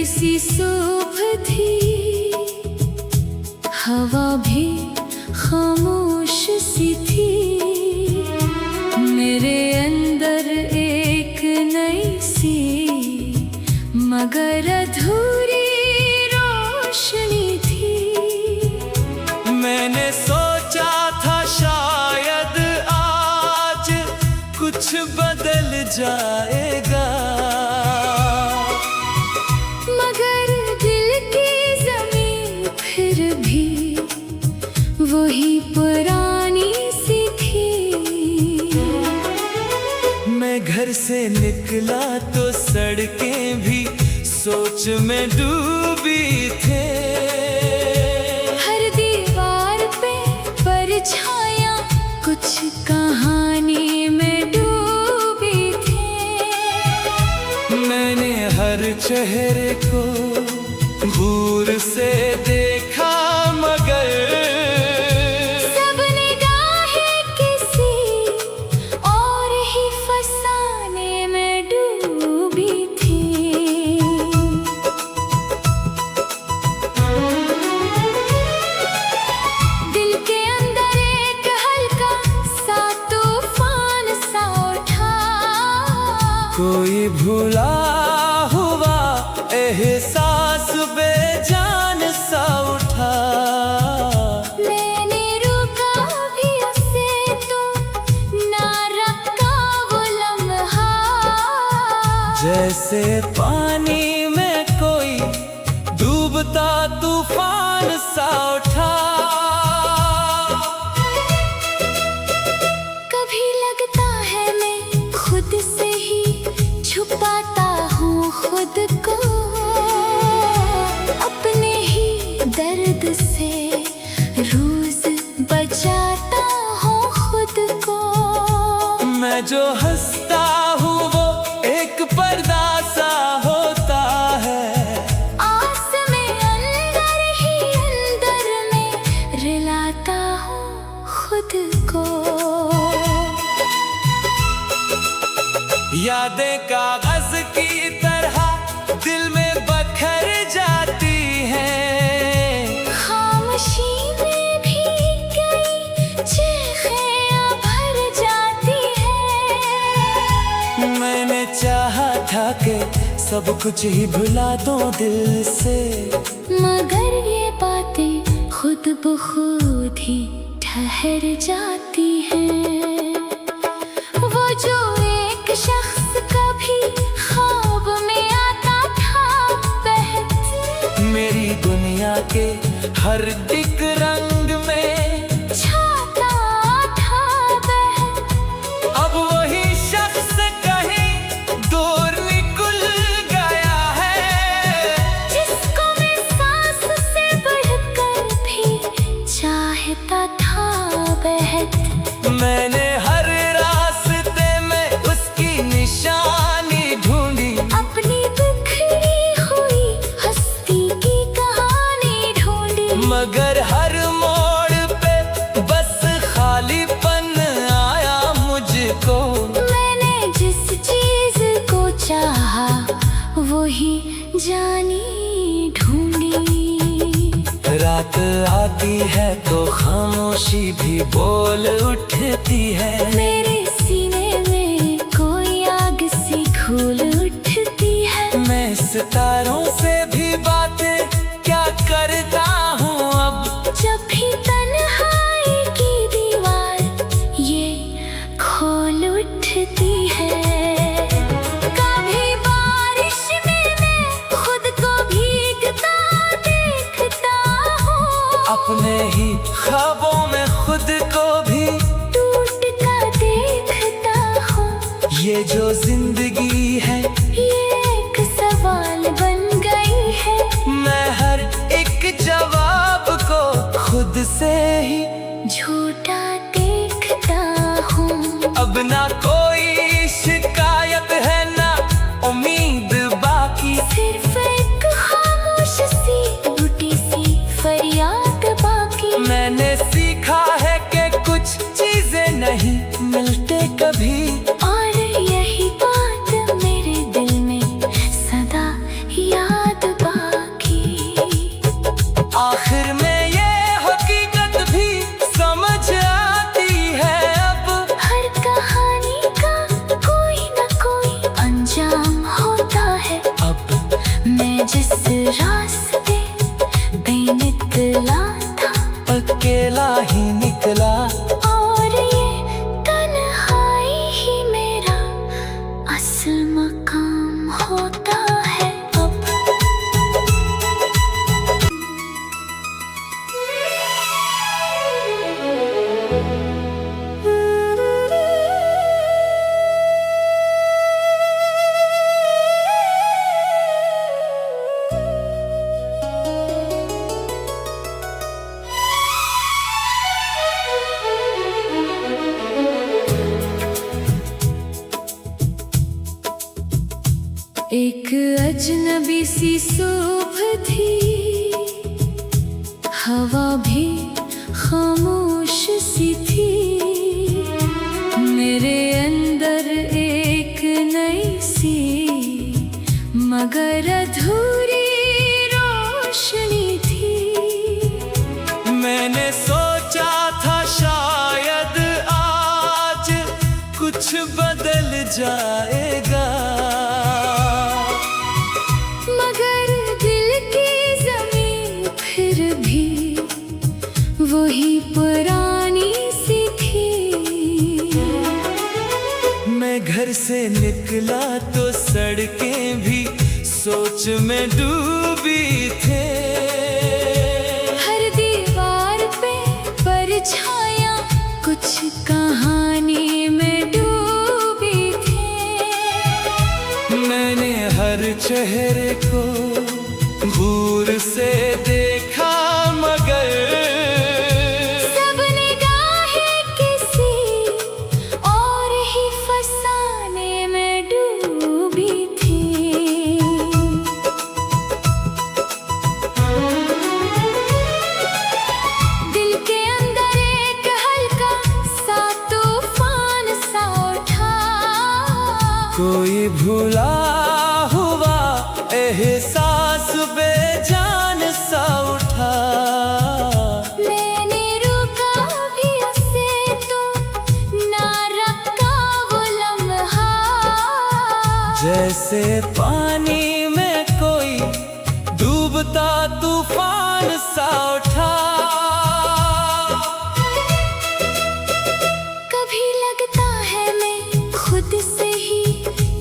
सी सुबह थी, हवा भी खामोश सी थी। मेरे अंदर एक नई सी मगर अधूरी रोशनी थी। मैंने सोचा था शायद आज कुछ बदल जाएगा, मगर दिल की ज़मीन फिर भी वही पुरानी सी थी। मैं घर से निकला तो सड़कें भी सोच में डूबी थे। हर दीवार पे परछायां कुछ कहानी में डूबी थी। मैंने हर चेहरे को दूर से देखा, मगर सब निगाहें किसी और ही फसाने में डूबी थी। दिल के अंदर एक हल्का सा तूफान सा उठा। कोई भूला हुआ एहसास बेजान सा उठा। मैंने रुका भी उसे तो ना रखा वो लम्हा। जैसे पानी में कोई डूबता तूफान सा उठा। कभी लगता है मैं खुद से ही छुपाता हूँ खुद को, अपने ही दर्द से रोज बचाता हूँ खुद को। मैं जो हंसता हूँ वो एक पर्दा सा होता है। आस में अंदर ही अंदर में रिलाता हूँ खुद को। यादें कागज की तरह दिल में बखर जाती हैं। खामोशी में भी कई चीखें भर जाती हैं। मैंने चाहा था कि सब कुछ ही भुला दूं दिल से, मगर ये बातें खुद ब खुद ही ठहर जाती हैं। वो जो एक शख्स कभी ख्वाब में आता था बहत, मेरी दुनिया के हर एक रंग में छाता था बहत। अब वही शख्स कहीं दूर निकल गया है, जिसको मैं सांस से बढ़कर भी चाहता था बहत। मैंने हर रास्ते में उसकी निशानी ढूंढी, अपनी बिखरी हुई हस्ती की कहानी ढूंढी। मगर हर मोड़ पे बस खालीपन आया मुझको। मैंने जिस चीज को चाहा वही जानी ढूंढी। रात आती है तो खामोशी भी बोल उठती है। मेरे सीने में कोई आग सी खोल उठती है। मैं सितारों से भी बातें क्या करता हूँ अब। जब भी तन्हाई की दीवार ये खोल उठती है। कभी बारिश में मैं खुद को भीगता देखता हूँ। अपने ही ख्वाबों में खुद को भी टूट कर देखता हूँ। ये जो जिंदगी है ये एक सवाल बन गई है। मैं हर एक जवाब को खुद से ही झूठा देखता हूँ। अब ना कोई शिकायत है ना उम्मीद बाकी। सिर्फ एक खामोश सी टूटी सी फरियाद बाकी। मैंने सीखा है कि कुछ चीजें नहीं मिलते कभी, और यही आखिर में ये हकीकत भी समझ आती है अब। हर कहानी का कोई न कोई अंजाम होता है। अब मैं जिस रास्ते पे निकला था, अकेला ही निकला। और ये तन्हाई ही मेरा असल मकाम होता है अब। एक अजनबी सी सुबह थी, हवा भी खामोश सी थी। मेरे अंदर एक नई सी मगर अधूरी रोशनी थी। मैंने सोचा था शायद आज कुछ बदल जाएगा, मगर दिल की जमीन फिर भी वही पुरानी सी थी। मैं घर से निकला तो सड़कें भी सोच में डूबी थे। हर दीवार पे परछायां कुछ कहानी में डूबी थी। मैंने हर चेहरे को दूर से देखा, मगर सब निगाहें किसी और ही फसाने में डूबी थी। दिल के अंदर एक हल्का सा तूफान सा उठा। कोई भूला हुआ एहसास बेजान सा उठा। मैंने रुका भी उसे तो ना रखा वो लम्हा। जैसे पानी में कोई डूबता तूफान सा उठा। कभी लगता है मैं खुद से ही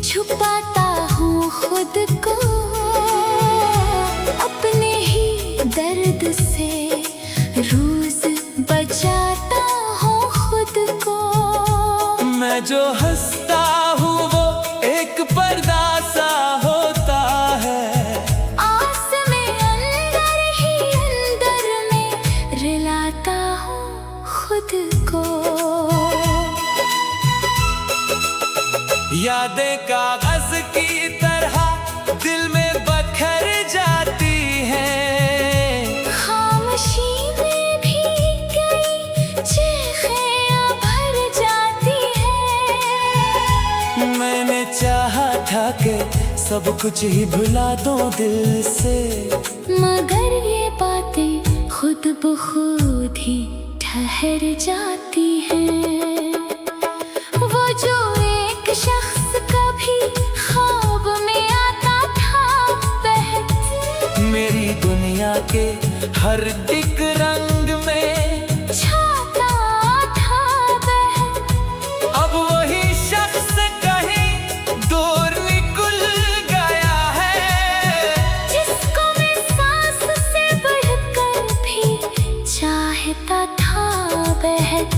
छुपाता हूँ खुद को, अपने ही दर्द से रोज बचाता हूँ खुद को। मैं जो हंसता हूँ वो एक पर्दा सा होता है। आस में अंदर ही अंदर में रिलाता हूँ खुद को। यादें कागज की तरह दिल में बखर जाती हैं। खामोशी में भी कई चीखें भर जाती हैं। मैंने चाहा था कि सब कुछ ही भुला दूं दिल से, मगर ये बातें खुद ब खुद ही ठहर जाती हैं। वो जो एक शख्स कभी ख्वाब में आता था बहत, मेरी दुनिया के हर एक रंग में छाता था बहत। अब वही शख्स कहीं दूर निकल गया है, जिसको मैं सांस से बढ़कर भी चाहता था बहत।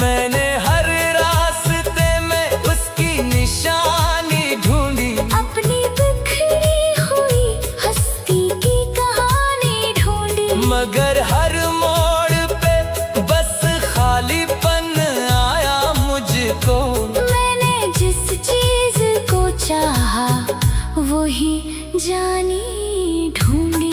मैंने हर रास्ते में उसकी निशानी ढूंढी, अपनी बिखरी हुई हस्ती की कहानी ढूंढी। मगर हर मोड़ पे बस खालीपन आया मुझको। मैंने जिस चीज को चाहा वही जानी ढूंढी।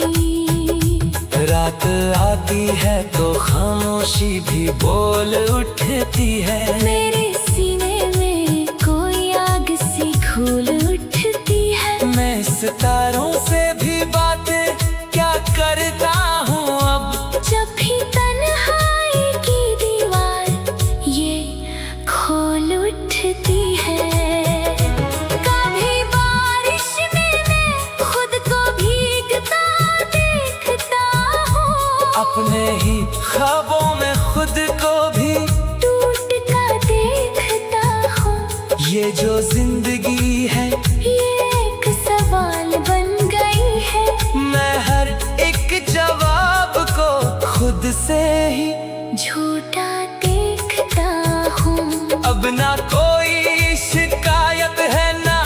रात आती है तो खामोशी भी बोल उठती है। मेरे सीने में कोई आग सी खोल उठती है। मैं सितारों से भी बातें क्या करता हूँ अपने ही ख्वाबों में खुद को भी टूट कर देखता हूँ। ये जो जिंदगी है ये एक सवाल बन गई है। मैं हर एक जवाब को खुद से ही झूठा देखता हूँ। अब ना कोई शिकायत है ना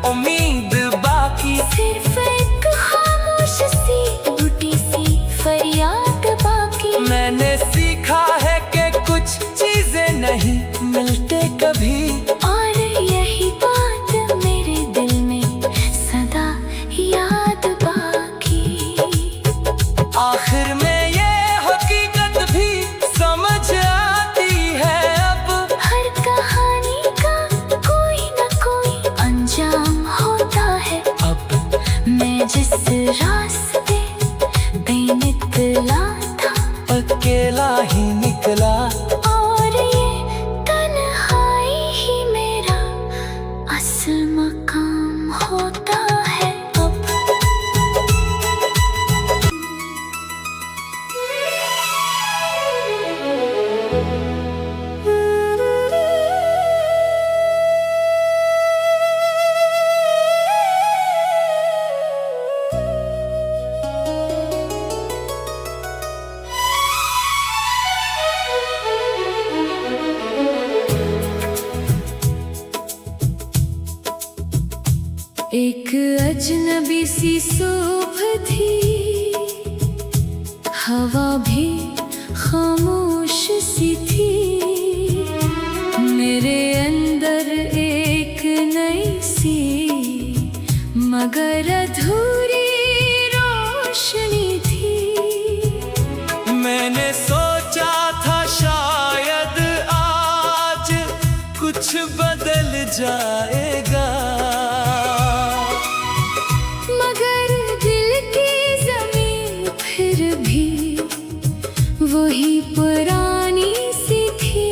उम्मीद बाकी, सिर्फ एक खामोश सी टूटी सी फरियाद बाकी। मैंने सीखा है कि कुछ चीजें नहीं मिलते कभी, और यही बात मेरे दिल में सदा याद बाकी। आखिर में ये हकीकत भी समझ आती है अब, हर कहानी का कोई न कोई अंजाम होता है। अब मैं जिस रास्ते बेनिकला था, अकेला ही निकला। और ये तन्हाई ही मेरा असल मकाम होता है अब। एक अजनबी सी सुबह थी, हवा भी खामोश सी थी। मेरे अंदर एक नई सी मगर अधूरी रोशनी थी। मैंने सोचा था शायद आज कुछ बदल जाएगा, मगर दिल की जमीन फिर भी वही पुरानी सी थी।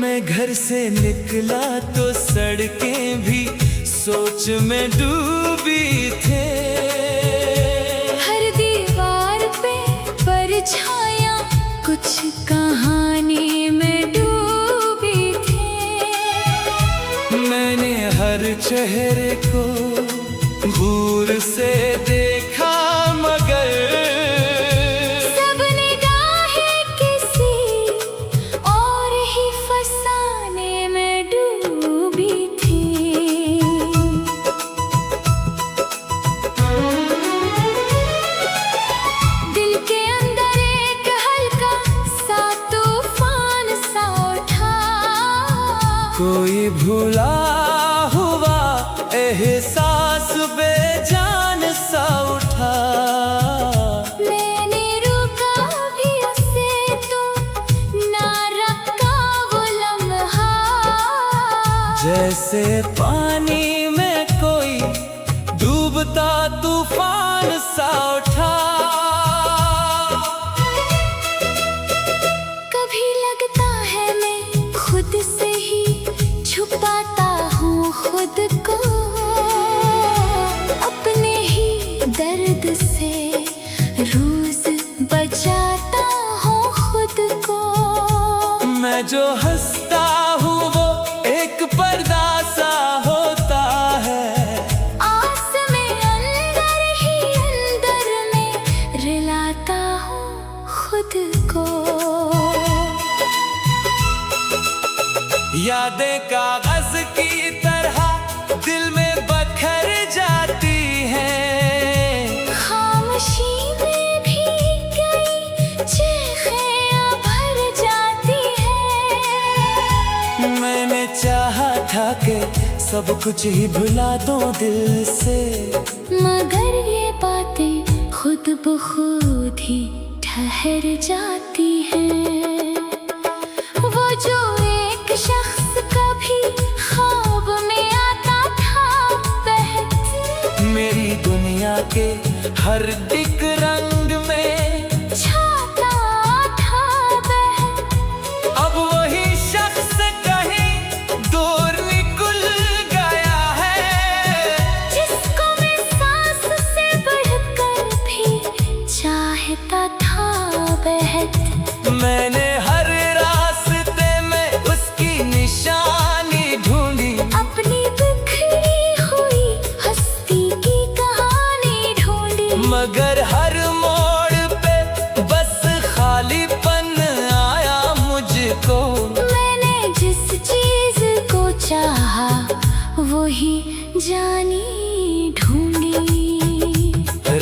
मैं घर से निकला तो सड़कें भी सोच में डूबी थे। हर दीवार पे परछायां कुछ कहानी में डूबी थी। मैंने हर चेहरे को दूर से देखा, मगर सब निगाहें किसी और ही फसाने में डूबी थी। दिल के अंदर एक हल्का सा तूफान सा उठा। कोई भूला हुआ एहसास बेजान सा उठा। मैंने रुका भी उसे तो ना रखा वो लम्हा। जैसे पानी में कोई डूबता तूफान सा उठा। कभी लगता है मैं खुद से ही छुपाता हूँ खुद को, अपने ही दर्द से रोज बचाता हूँ खुद को। मैं जो हंसता हूँ वो एक पर्दा सा होता है, आस में अंदर ही अंदर में रिलाता हूँ खुद को। यादें कागज की तरह दिल में बखर जाती हैं। खामोशी में भी कई चीखें भर जाती हैं। मैंने चाहा था कि सब कुछ ही भुला दूं दिल से, मगर ये बातें खुद ब खुद ही ठहर जाती हैं। वो जो एक शख्स कभी ख्वाब में आता था बहत, मेरी दुनिया के हर दिक रंग में छाता था बहत। अब वही शख्स कहीं दूर निकल गया है, जिसको मैं सांस से बढ़कर भी चाहता था बेहद। मैंने हर रास्ते में उसकी निशानी ढूंढी, अपनी बिखरी हुई हस्ती की कहानी ढूंढी। मगर हर मोड़ पे बस खालीपन आया मुझको। मैंने जिस चीज को चाहा वही जानी ढूंढी।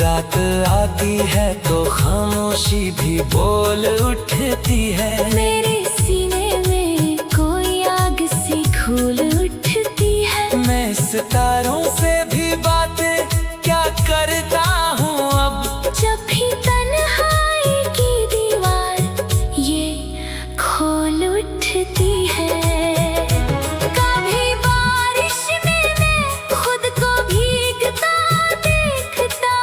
रात आती है तो खामोशी भी बोल उठती है। मेरे सीने में कोई आग सी खोल उठती है। मैं सितारों से भी बातें क्या करता हूँ अब। जब भी तन्हाई की दीवार ये खोल उठती है। कभी बारिश में मैं खुद को भीगता देखता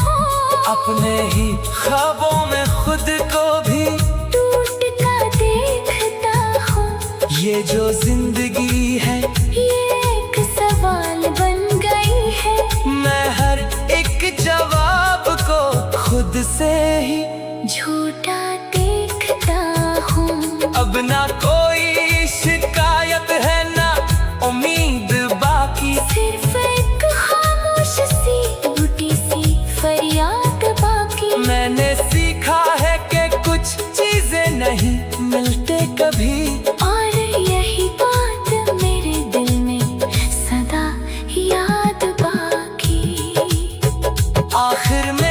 हूँ। अपने ही ख्वाबों में खुद को भी टूट कर देखता हूँ। ये जो जिंदगी है ये एक सवाल बन गई है। मैं हर एक जवाब को खुद से ही झूठा देखता हूँ। अब ना कोई शिकायत है ना उम्मीद बाकी। सिर्फ एक खामोश सी टूटी सी फरियाद बाकी। मैंने सीखा है कि कुछ चीजें नहीं मिलते कभी। और यही बात मेरे दिल में सदा याद बाकी। आखिर में